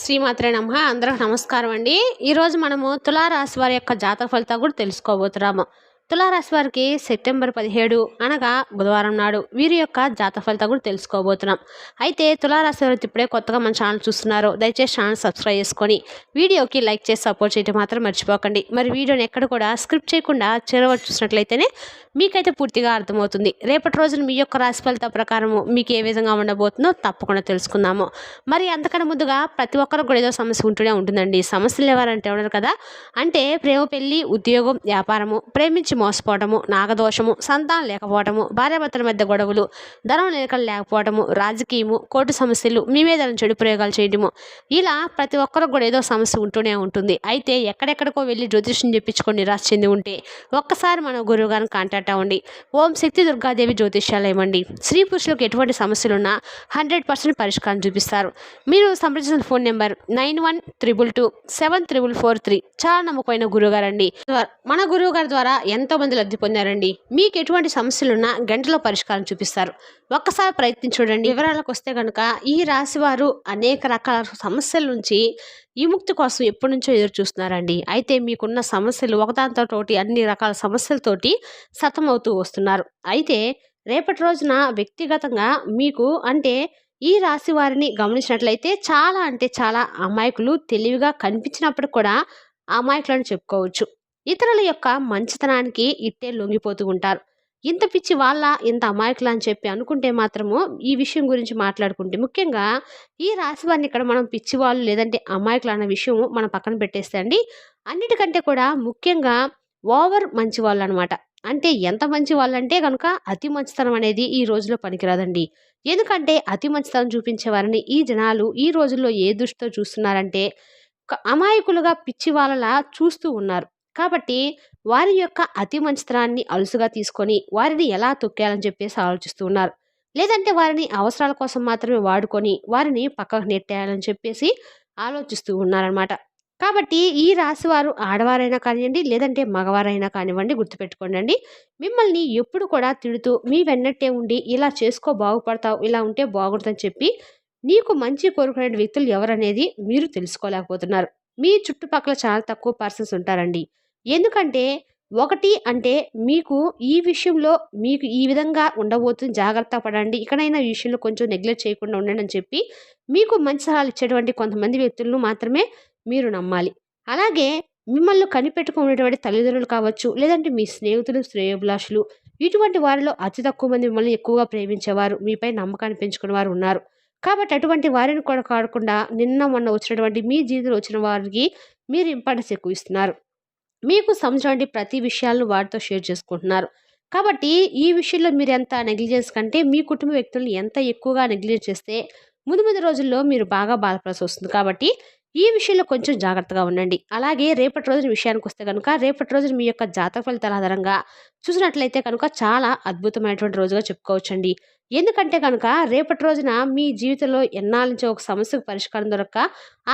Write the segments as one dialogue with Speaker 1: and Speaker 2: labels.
Speaker 1: శ్రీమాత్రే నమః. అందరికి నమస్కారం అండి. ఈరోజు మనము తులారాశి వారి యొక్క జాతక ఫలితాలు కూడా తెలుసుకోబోతున్నాము. తులారాశి వారికి సెప్టెంబర్ 17 అనగా బుధవారం నాడు వీరి యొక్క జాతక ఫలితాలు కూడా తెలుసుకోబోతున్నాం. అయితే తులారాశి వారు ఇప్పుడే కొత్తగా మన ఛానల్ చూస్తున్నారు, దయచేసి ఛానల్ సబ్స్క్రైబ్ చేసుకొని వీడియోకి లైక్ చేసి సపోర్ట్ చేయడం మాత్రం మర్చిపోకండి. మరి వీడియోని ఎక్కడ కూడా స్క్రిప్ట్ చేయకుండా చివరి చూసినట్లయితేనే మీకైతే పూర్తిగా అర్థమవుతుంది. రేపటి రోజున మీ యొక్క రాశి ఫలిత ప్రకారము మీకు ఏ విధంగా ఉండబోతుందో తప్పకుండా తెలుసుకుందాము. మరి అంతకన్నా ముందుగా ప్రతి ఒక్కరికి కూడా ఏదో సమస్య ఉంటూనే ఉంటుందండి. సమస్యలు ఎవరంటే ఉన్నారు కదా, అంటే ప్రేమ, పెళ్లి, ఉద్యోగం, వ్యాపారము, ప్రేమించి మోసపోవటము, నాగదోషము, సంతానం లేకపోవటము, భార్యాభర్తల మధ్య గొడవలు, ధనం నిలకలు లేకపోవటము, రాజకీయము, కోర్టు సమస్యలు, మీ మీద చెడు ప్రయోగాలు చేయడము, ఇలా ప్రతి ఒక్కరికి కూడా ఏదో సమస్య ఉంటూనే ఉంటుంది. అయితే ఎక్కడెక్కడికో వెళ్ళి జ్యోతిష్యం చెప్పించుకొని నిరాశ చెంది ఉంటే ఒక్కసారి మన గురువు గారిని కాంటాక్ట్ అవ్వండి. ఓం శక్తి దుర్గాదేవి జ్యోతిష్యాలయం అండి. స్త్రీ పురుషులకు ఎటువంటి సమస్యలున్నా 100% పరిష్కారం చూపిస్తారు. మీరు సంప్రదించిన ఫోన్ నెంబర్ 9122274443. చాలా నమ్మకమైన గురువుగారు అండి. మన గురువు గారి ద్వారా ఎంతో మంది లబ్ధి పొందారండి. మీకు ఎటువంటి సమస్యలున్నా గంటలో పరిష్కారం చూపిస్తారు. ఒక్కసారి ప్రయత్నించి చూడండి. వివరాలకు వస్తే కనుక ఈ రాశి వారు అనేక రకాల సమస్యల నుంచి విముక్తి కోసం ఎప్పటి నుంచో ఎదురు చూస్తున్నారండి. అయితే మీకున్న సమస్యలు ఒకదానితో అన్ని రకాల సమస్యలతోటి సతమవుతూ వస్తున్నారు. అయితే రేపటి రోజున వ్యక్తిగతంగా మీకు అంటే ఈ రాశి వారిని గమనించినట్లయితే చాలా అంటే చాలా అమాయకులు, తెలివిగా కనిపించినప్పుడు కూడా అమాయకులని చెప్పుకోవచ్చు. ఇతరుల యొక్క మంచితనానికి ఇట్టే లొంగిపోతూ ఉంటారు. ఇంత పిచ్చి వాళ్ళ, ఇంత అమాయకులు అని చెప్పి అనుకుంటే మాత్రము ఈ విషయం గురించి మాట్లాడుకుంటే ముఖ్యంగా ఈ రాశి వారిని ఇక్కడ మనం పిచ్చివాళ్ళు లేదంటే అమాయకులు అన్న విషయం మనం పక్కన పెట్టేస్తే అండి, అన్నిటికంటే కూడా ముఖ్యంగా ఓవర్ మంచి వాళ్ళు అనమాట. అంటే ఎంత మంచి వాళ్ళంటే కనుక అతి మంచితనం అనేది ఈ రోజులో పనికిరాదండి. ఎందుకంటే అతి మంచితనం చూపించే వారిని ఈ జనాలు ఈ రోజుల్లో ఏ దృష్టితో చూస్తున్నారంటే అమాయకులుగా పిచ్చి వాళ్ళలా చూస్తూ ఉన్నారు. కాబట్టి వారి యొక్క అతి మంచితనాన్ని అలుసుగా తీసుకొని వారిని ఎలా తొక్కేయాలని చెప్పేసి ఆలోచిస్తూ ఉన్నారు. లేదంటే వారిని అవసరాల కోసం మాత్రమే వాడుకొని వారిని పక్కకు నెట్టేయాలని చెప్పేసి ఆలోచిస్తూ ఉన్నారనమాట. కాబట్టి ఈ రాశి వారు ఆడవారైనా కానివ్వండి, లేదంటే మగవారైనా కానివ్వండి, గుర్తుపెట్టుకోండి. మిమ్మల్ని ఎప్పుడు కూడా తిడుతూ మీ వెన్నట్టే ఉండి ఇలా చేసుకో బాగుపడతావు, ఇలా ఉంటే బాగుంటుందని చెప్పి నీకు మంచి కోరుకునే వ్యక్తులు ఎవరనేది మీరు తెలుసుకోలేకపోతున్నారు. మీ చుట్టుపక్కల చాలా తక్కువ పర్సన్స్ ఉంటారండి. ఎందుకంటే ఒకటి అంటే మీకు ఈ విషయంలో మీకు ఈ విధంగా ఉండబోతుంది, జాగ్రత్త పడండి, ఇకనైనా ఈ విషయంలో కొంచెం నెగ్లెక్ట్ చేయకుండా ఉండండి అని చెప్పి మీకు మంచి సలహాలు ఇచ్చేటువంటి కొంతమంది వ్యక్తులను మాత్రమే మీరు నమ్మాలి. అలాగే మిమ్మల్ని కనిపెట్టుకునేటువంటి తల్లిదండ్రులు కావచ్చు, లేదంటే మీ స్నేహితులు, శ్రేయోభిలాషులు, ఇటువంటి వారిలో అతి తక్కువ మంది మిమ్మల్ని ఎక్కువగా ప్రేమించేవారు, మీపై నమ్మకాన్ని పెంచుకునే వారు ఉన్నారు. కాబట్టి అటువంటి వారిని కూడా కాకుండా నిన్న మొన్న వచ్చినటువంటి మీ జీవితంలో వచ్చిన వారికి మీరు ఇంపార్టెన్స్ ఎక్కువ ఇస్తున్నారు. మీకు సంబంధించినటువంటి ప్రతి విషయాలను వారితో షేర్ చేసుకుంటున్నారు. కాబట్టి ఈ విషయంలో మీరు ఎంత నెగ్లిజెన్స్ కంటే మీ కుటుంబ వ్యక్తులను ఎంత ఎక్కువగా నెగ్లిజెన్స్ చేస్తే ముందు ముందు రోజుల్లో మీరు బాగా బాధపడాల్సి వస్తుంది. కాబట్టి ఈ విషయంలో కొంచెం జాగ్రత్తగా ఉండండి. అలాగే రేపటి రోజున విషయానికి వస్తే కనుక రేపటి రోజున మీ యొక్క జాతక ఫలితాల ఆధారంగా చూసినట్లయితే కనుక చాలా అద్భుతమైనటువంటి రోజుగా చెప్పుకోవచ్చండి. ఎందుకంటే కనుక రేపటి రోజున మీ జీవితంలో ఎన్నాళ్ళ నుంచో ఒక సమస్యకు పరిష్కారం దొరక్క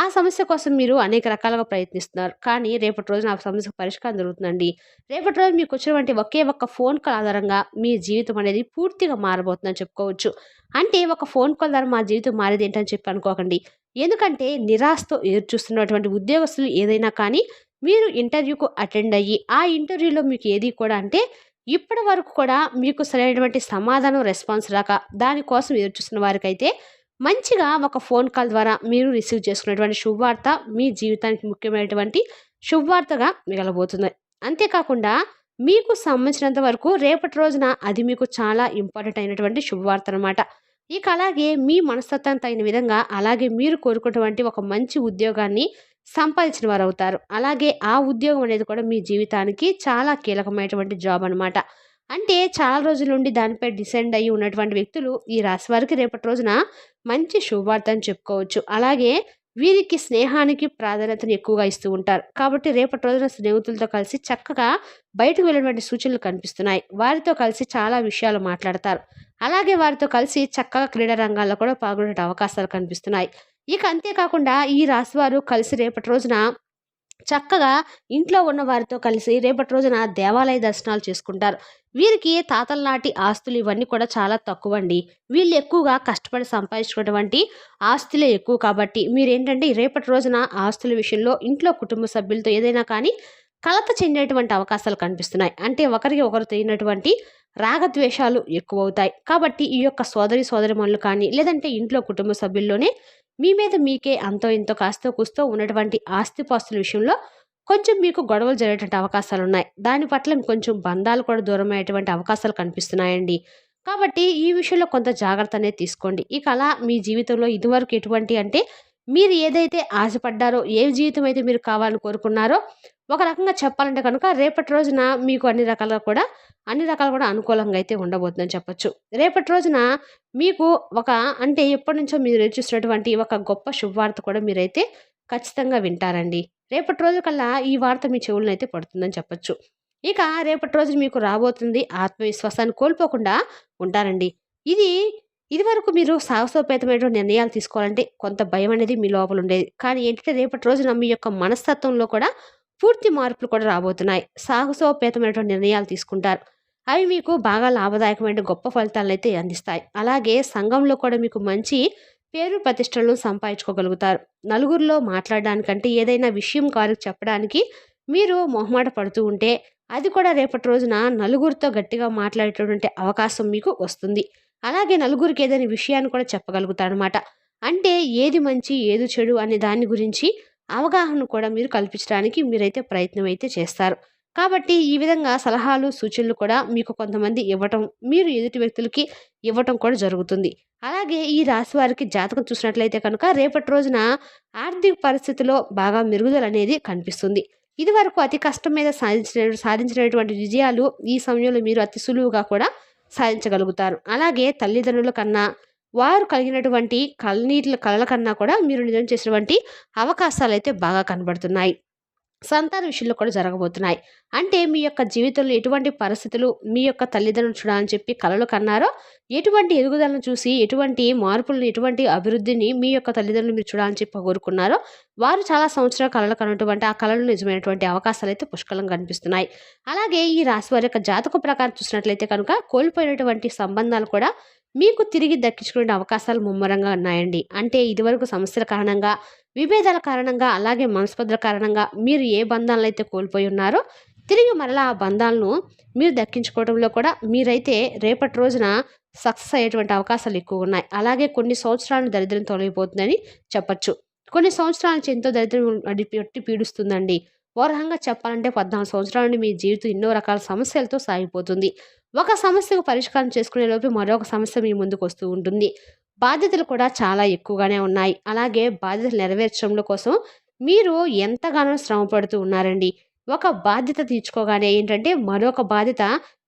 Speaker 1: ఆ సమస్య కోసం మీరు అనేక రకాలుగా ప్రయత్నిస్తున్నారు. కానీ రేపటి రోజున ఆ సమస్యకు పరిష్కారం దొరుకుతుందండి. రేపటి రోజు మీకు వచ్చినటువంటి ఒకే ఒక్క ఫోన్ కాల్ ఆధారంగా మీ జీవితం అనేది పూర్తిగా మారబోతుందని చెప్పుకోవచ్చు. అంటే ఒక ఫోన్ కాల్ ద్వారా మా జీవితం మారేది ఏంటని చెప్పి అనుకోకండి. ఎందుకంటే నిరాశతో ఎదురు చూస్తున్నటువంటి ఉద్యోగస్తులు ఏదైనా కానీ మీరు ఇంటర్వ్యూకు అటెండ్ అయ్యి ఆ ఇంటర్వ్యూలో మీకు ఏది కూడా అంటే ఇప్పటి వరకు కూడా మీకు సరైనటువంటి సమాధానం, రెస్పాన్స్ రాక దానికోసం ఎదురు చూస్తున్న వారికైతే మంచిగా ఒక ఫోన్ కాల్ ద్వారా మీరు రిసీవ్ చేసుకున్నటువంటి శుభవార్త మీ జీవితానికి ముఖ్యమైనటువంటి శుభవార్తగా మిగలబోతుంది. అంతేకాకుండా మీకు సంబంధించినంత వరకు రేపటి రోజున అది మీకు చాలా ఇంపార్టెంట్ అయినటువంటి శుభవార్త అనమాట. ఇక అలాగే మీ మనస్తత్వానికి తగిన విధంగా అలాగే మీరు కోరుకున్నటువంటి ఒక మంచి ఉద్యోగాన్ని సంపాదించిన వారు అవుతారు. అలాగే ఆ ఉద్యోగం అనేది కూడా మీ జీవితానికి చాలా కీలకమైనటువంటి జాబ్ అనమాట. అంటే చాలా రోజుల నుండి దానిపై డిసైడ్ అయ్యి ఉన్నటువంటి వ్యక్తులు ఈ రాశి వారికి రేపటి రోజున మంచి శుభవార్త అని చెప్పుకోవచ్చు. అలాగే వీరికి స్నేహానికి ప్రాధాన్యతను ఎక్కువగా ఇస్తూ ఉంటారు. కాబట్టి రేపటి రోజున స్నేహితులతో కలిసి చక్కగా బయటకు వెళ్ళినటువంటి సూచనలు కనిపిస్తున్నాయి. వారితో కలిసి చాలా విషయాలు మాట్లాడతారు. అలాగే వారితో కలిసి చక్కగా క్రీడా రంగాల్లో కూడా పాల్గొనే అవకాశాలు కనిపిస్తున్నాయి. ఇక అంతేకాకుండా ఈ రాశి వారు కలిసి రేపటి రోజున చక్కగా ఇంట్లో ఉన్న వారితో కలిసి రేపటి రోజున దేవాలయ దర్శనాలు చేసుకుంటారు. వీరికి తాతల నాటి ఆస్తులు ఇవన్నీ కూడా చాలా తక్కువండి. వీళ్ళు ఎక్కువగా కష్టపడి సంపాదించుకున్నటువంటి ఆస్తులే ఎక్కువ కాబట్టి మీరేంటంటే రేపటి రోజున ఆస్తుల విషయంలో ఇంట్లో కుటుంబ సభ్యులతో ఏదైనా కానీ కలత చెందేటువంటి అవకాశాలు కనిపిస్తున్నాయి. అంటే ఒకరికి ఒకరు తెలియనటువంటి రాగద్వేషాలు ఎక్కువవుతాయి. కాబట్టి ఈ యొక్క సోదరీమణులు కానీ లేదంటే ఇంట్లో కుటుంబ సభ్యుల్లోనే మీ మీద మీకే అంతో ఇంతో కాస్తో కూస్తో ఉన్నటువంటి ఆస్తిపాస్తుల విషయంలో కొంచెం మీకు గొడవలు జరిగేటువంటి అవకాశాలున్నాయి. దాని పట్ల కొంచెం బంధాలు కూడా దూరమయ్యేటువంటి అవకాశాలు కనిపిస్తున్నాయండి. కాబట్టి ఈ విషయంలో కొంత జాగ్రత్త అనేది తీసుకోండి. ఇక అలా మీ జీవితంలో ఇదివరకు ఎటువంటి అంటే మీరు ఏదైతే ఆశపడ్డారో, ఏ జీవితం అయితే మీరు కావాలని కోరుకున్నారో, ఒక రకంగా చెప్పాలంటే కనుక రేపటి రోజున మీకు అన్ని రకాలుగా కూడా అనుకూలంగా అయితే ఉండబోతుందని చెప్పొచ్చు. రేపటి రోజున మీకు ఒక అంటే ఎప్పటినుంచో మీరు ఎదురు చూస్తున్నటువంటి ఒక గొప్ప శుభవార్త కూడా మీరైతే ఖచ్చితంగా వింటారండి. రేపటి రోజు కల్లా ఈ వార్త మీ చెవులనైతే పడుతుందని చెప్పొచ్చు. ఇక రేపటి రోజున మీకు రాబోతుంది ఆత్మవిశ్వాసాన్ని కోల్పోకుండా ఉంటారండి. ఇది ఇదివరకు మీరు సాహసోపేతమైనటువంటి నిర్ణయాలు తీసుకోవాలంటే కొంత భయం అనేది మీ లోపల ఉండేది. కానీ ఏంటంటే రేపటి రోజున మీ యొక్క మనస్తత్వంలో కూడా పూర్తి మార్పులు కూడా రాబోతున్నాయి. సాహసోపేతమైనటువంటి నిర్ణయాలు తీసుకుంటారు. అవి మీకు బాగా లాభదాయకమైన గొప్ప ఫలితాలనైతే అందిస్తాయి. అలాగే సంఘంలో కూడా మీకు మంచి పేరు ప్రతిష్టలను సంపాదించుకోగలుగుతారు. నలుగురిలో మాట్లాడడానికంటే ఏదైనా విషయం వారికి చెప్పడానికి మీరు మొహమాట పడుతూ ఉంటే అది కూడా రేపటి రోజున నలుగురితో గట్టిగా మాట్లాడేటటువంటి అవకాశం మీకు వస్తుంది. అలాగే నలుగురికి ఏదైనా విషయాన్ని కూడా చెప్పగలుగుతారనమాట. అంటే ఏది మంచి ఏది చెడు అనే దాని గురించి అవగాహన కూడా మీరు కల్పించడానికి మీరైతే ప్రయత్నం అయితే చేస్తారు. కాబట్టి ఈ విధంగా సలహాలు, సూచనలు కూడా మీకు కొంతమంది ఇవ్వటం, మీరు ఎదుటి వ్యక్తులకి ఇవ్వటం కూడా జరుగుతుంది. అలాగే ఈ రాశి వారికి జాతకం చూసినట్లయితే కనుక రేపటి రోజున ఆర్థిక పరిస్థితిలో బాగా మెరుగుదల అనేది కనిపిస్తుంది. ఇదివరకు అతి కష్టం మీద సాధించినటువంటి విజయాలు ఈ సమయంలో మీరు అతి సులువుగా కూడా సాధించగలుగుతారు. అలాగే తల్లిదండ్రుల కన్నా వారు కలిగినటువంటి కలల కన్నా కూడా మీరు నిజం చేసినటువంటి అవకాశాలైతే బాగా కనబడుతున్నాయి. సంతాన విషయంలో కూడా జరగబోతున్నాయి. అంటే మీ యొక్క జీవితంలో ఎటువంటి పరిస్థితులు మీ యొక్క తల్లిదండ్రులు చూడాలని చెప్పి కలలు కన్నారో, ఎటువంటి ఎదుగుదలను చూసి ఎటువంటి మార్పులను, ఎటువంటి అభివృద్ధిని మీ యొక్క తల్లిదండ్రులు మీరు చూడాలని చెప్పి కోరుకున్నారో, వారు చాలా సంవత్సరాల కలలు కన్నటువంటి ఆ కలలు నిజమైనటువంటి అవకాశాలు అయితే పుష్కలంగా కనిపిస్తున్నాయి. అలాగే ఈ రాశి వారి యొక్క జాతక ప్రకారం చూసినట్లయితే కనుక కోల్పోయినటువంటి సంబంధాలు కూడా మీకు తిరిగి దక్కించుకునే అవకాశాలు ముమ్మరంగా ఉన్నాయండి. అంటే ఇదివరకు సమస్యల కారణంగా, విభేదాల కారణంగా, అలాగే మనస్పర్ధల కారణంగా మీరు ఏ బంధాలను అయితే కోల్పోయి ఉన్నారో తిరిగి మరలా ఆ బంధాలను మీరు దక్కించుకోవడంలో కూడా మీరైతే రేపటి రోజున సక్సెస్ అయ్యేటువంటి అవకాశాలు ఎక్కువ ఉన్నాయి. అలాగే కొన్ని సంవత్సరాలు దరిద్రం తొలగిపోతుందని చెప్పచ్చు. కొన్ని సంవత్సరాల నుంచి ఎంతో దరిద్రం పెట్టి పీడిస్తుందండి. ఓ రకంగా చెప్పాలంటే 14 సంవత్సరాల నుండి మీ జీవితం ఎన్నో రకాల సమస్యలతో సాగిపోతుంది. ఒక సమస్యకు పరిష్కారం చేసుకునే లోపు మరొక సమస్య మీ ముందుకు వస్తూ ఉంటుంది. బాధ్యతలు కూడా చాలా ఎక్కువగానే ఉన్నాయి. అలాగే బాధ్యతలు నెరవేర్చడంలో కోసం మీరు ఎంతగానో శ్రమ పడుతూ ఉన్నారండి. ఒక బాధ్యత తీర్చుకోగానే ఏంటంటే మరొక బాధ్యత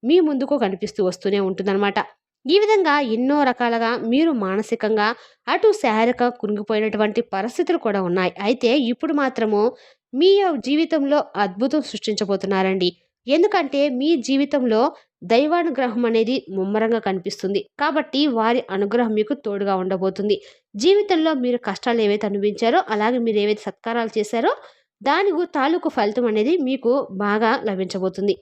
Speaker 1: మీ ముందుకు కనిపిస్తూ వస్తూనే ఉంటుందన్నమాట. ఈ విధంగా ఎన్నో రకాలుగా మీరు మానసికంగా అటు శారీరక కురింగిపోయినటువంటి పరిస్థితులు కూడా ఉన్నాయి. అయితే ఇప్పుడు మాత్రము మీ జీవితంలో అద్భుతం సృష్టించబోతున్నారండి. ఎందుకంటే మీ జీవితంలో దైవానుగ్రహం అనేది ముమ్మరంగా కనిపిస్తుంది. కాబట్టి వారి అనుగ్రహం మీకు తోడుగా ఉండబోతుంది. జీవితంలో మీరు కష్టాలు ఏవైతే అనుభవించారో, అలాగే మీరు ఏవైతే సత్కారాలు చేశారో దాని తాలూకు ఫలితం అనేది మీకు బాగా లభించబోతుంది.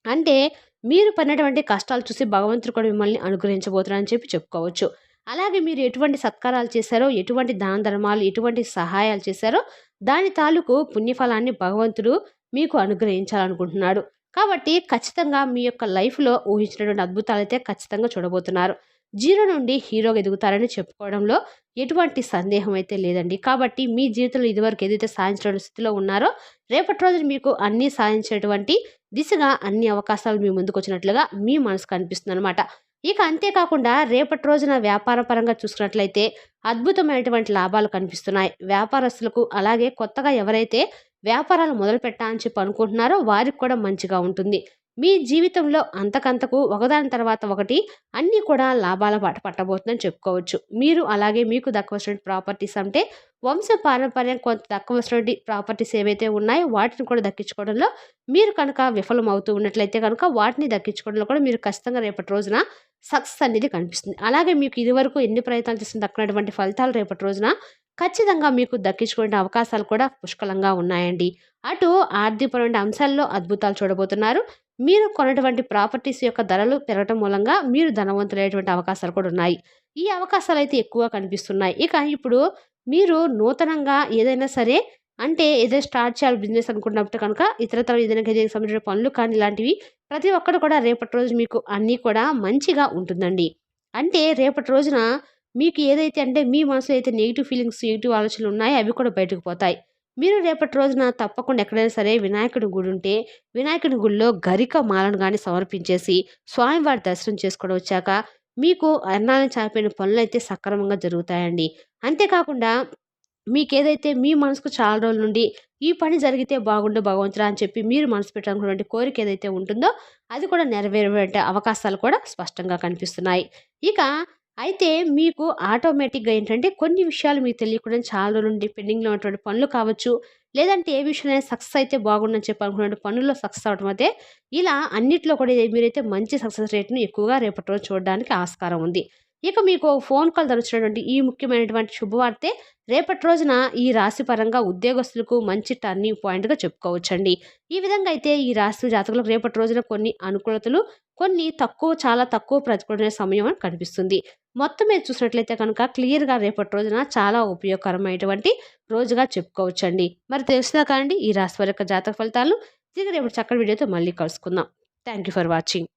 Speaker 1: అంటే మీరు పడినటువంటి కష్టాలు చూసి భగవంతుడు కూడా మిమ్మల్ని అనుగ్రహించబోతున్నారని చెప్పి చెప్పుకోవచ్చు. అలాగే మీరు ఎటువంటి సత్కారాలు చేశారో, ఎటువంటి దాన ధర్మాలు, ఎటువంటి సహాయాలు చేశారో దాని తాలూకు పుణ్యఫలాన్ని భగవంతుడు మీకు అనుగ్రహించాలనుకుంటున్నాడు. కాబట్టి ఖచ్చితంగా మీ యొక్క లైఫ్‌లో ఊహించినటువంటి అద్భుతాలైతే ఖచ్చితంగా చూడబోతున్నారు. జీరో నుండి హీరోగా ఎదుగుతారని చెప్పుకోవడంలో ఎటువంటి సందేహం అయితే లేదండి. కాబట్టి మీ జీవితంలో ఇదివరకు ఏదైతే సాధించిన స్థితిలో ఉన్నారో, రేపటి రోజున మీకు అన్నీ సాధించేటువంటి దిశగా అన్ని అవకాశాలు మీ ముందుకొచ్చినట్లుగా మీ మనసుకు అనిపిస్తుందనమాట. ఇక అంతేకాకుండా రేపటి రోజున వ్యాపార పరంగా చూసుకున్నట్లయితే అద్భుతమైనటువంటి లాభాలు కనిపిస్తున్నాయి. వ్యాపారస్తులకు అలాగే కొత్తగా ఎవరైతే వ్యాపారాలు మొదలుపెట్టాలని చెప్పి అనుకుంటున్నారో వారికి కూడా మంచిగా ఉంటుంది. మీ జీవితంలో అంతకంతకు ఒకదాని తర్వాత ఒకటి అన్నీ కూడా లాభాల బాట పట్టబోతుందని చెప్పుకోవచ్చు. మీరు అలాగే మీకు దక్కవలసిన ప్రాపర్టీస్ అంటే వంశ పారంపర్యం కొంత దక్కవలసినటువంటి ప్రాపర్టీస్ ఏవైతే ఉన్నాయో వాటిని కూడా దక్కించుకోవడంలో మీరు కనుక విఫలం అవుతూ ఉన్నట్లయితే కనుక వాటిని దక్కించుకోవడంలో కూడా మీరు ఖచ్చితంగా రేపటి రోజున సక్సెస్ అనేది కనిపిస్తుంది. అలాగే మీకు ఇదివరకు ఎన్ని ప్రయత్నాలు చేసిన దక్కినటువంటి ఫలితాలు రేపటి రోజున ఖచ్చితంగా మీకు దక్కించుకునే అవకాశాలు కూడా పుష్కలంగా ఉన్నాయండి. అటు ఆర్థికపరమైన అంశాల్లో అద్భుతాలు చూడబోతున్నారు. మీరు కొన్నటువంటి ప్రాపర్టీస్ యొక్క ధరలు పెరగటం మూలంగా మీరు ధనవంతులయ్యేటువంటి అవకాశాలు కూడా ఉన్నాయి. ఈ అవకాశాలైతే ఎక్కువ కనిపిస్తున్నాయి. ఇక ఇప్పుడు మీరు నూతనంగా ఏదైనా సరే అంటే ఏదైనా స్టార్ట్ చేయాలి బిజినెస్ అనుకున్నప్పుడు కనుక ఇతరత్రా ఏదైనా దీనికి సంబంధించిన పనులు కానీ ఇలాంటివి ప్రతి ఒక్కటి కూడా రేపటి రోజు మీకు అన్నీ కూడా మంచిగా ఉంటుందండి. అంటే రేపటి రోజున మీకు ఏదైతే అంటే మీ మనసులో అయితే నెగెటివ్ ఫీలింగ్స్, నెగెటివ్ ఆలోచనలు ఉన్నాయో అవి కూడా బయటకు పోతాయి. మీరు రేపటి రోజున తప్పకుండా ఎక్కడైనా సరే వినాయకుడి గుడి ఉంటే, వినాయకుడి గుడిలో గరిక మాలను గాని సమర్పించేసి, స్వామివారి దర్శనం చేసుకొని వచ్చాక, మీకు ఎన్నాళ్ళని చాలిపోయిన పనులైతే సక్రమంగా జరుగుతాయండి. అంతేకాకుండా మీకేదైతే మీ మనసుకు చాలా రోజుల నుండి ఈ పని జరిగితే బాగుండు భగవంతుడా అని చెప్పి మీరు మనసు పెట్టనుకున్నటువంటి కోరిక ఏదైతే ఉంటుందో అది కూడా నెరవేరే అవకాశాలు కూడా స్పష్టంగా కనిపిస్తున్నాయి. ఇక అయితే మీకు ఆటోమేటిక్‌గా ఏంటంటే కొన్ని విషయాలు మీకు తెలియకుండానే చాలా రోజుల నుండి పెండింగ్‌లో ఉన్నటువంటి పనులు కావచ్చు, లేదంటే ఏ విషయంలో సక్సెస్ అయితే బాగుండని చెప్పి అనుకున్న పనుల్లో సక్సెస్ అవ్వడం అయితే ఇలా అన్నిట్లో కూడా మీరైతే మంచి సక్సెస్ రేట్‌ని ఎక్కువగా రేపటి రోజు చూడడానికి ఆస్కారం ఉంది. ఇక మీకు ఫోన్ కాల్ ద్వారా వచ్చినటువంటి ఈ ముఖ్యమైనటువంటి శుభవార్తే రేపటి రోజున ఈ రాశి పరంగా ఉద్యోగస్తులకు మంచి టర్నింగ్ పాయింట్‌గా చెప్పుకోవచ్చండి. ఈ విధంగా అయితే ఈ రాశి జాతకులకు రేపటి రోజున కొన్ని అనుకూలతలు, కొన్ని తక్కువ చాలా తక్కువ ప్రతికూలమైన సమయం అని కనిపిస్తుంది. మొత్తం మీద చూసినట్లయితే కనుక క్లియర్‌గా రేపటి రోజున చాలా ఉపయోగకరమైనటువంటి రోజుగా చెప్పుకోవచ్చండి. మరి తెలిసిందా కాండి ఈ రాశి వారి యొక్క జాతక ఫలితాలు. తిరిగి రేపటి చక్కటి వీడియోతో మళ్ళీ కలుసుకుందాం. Thank you for watching.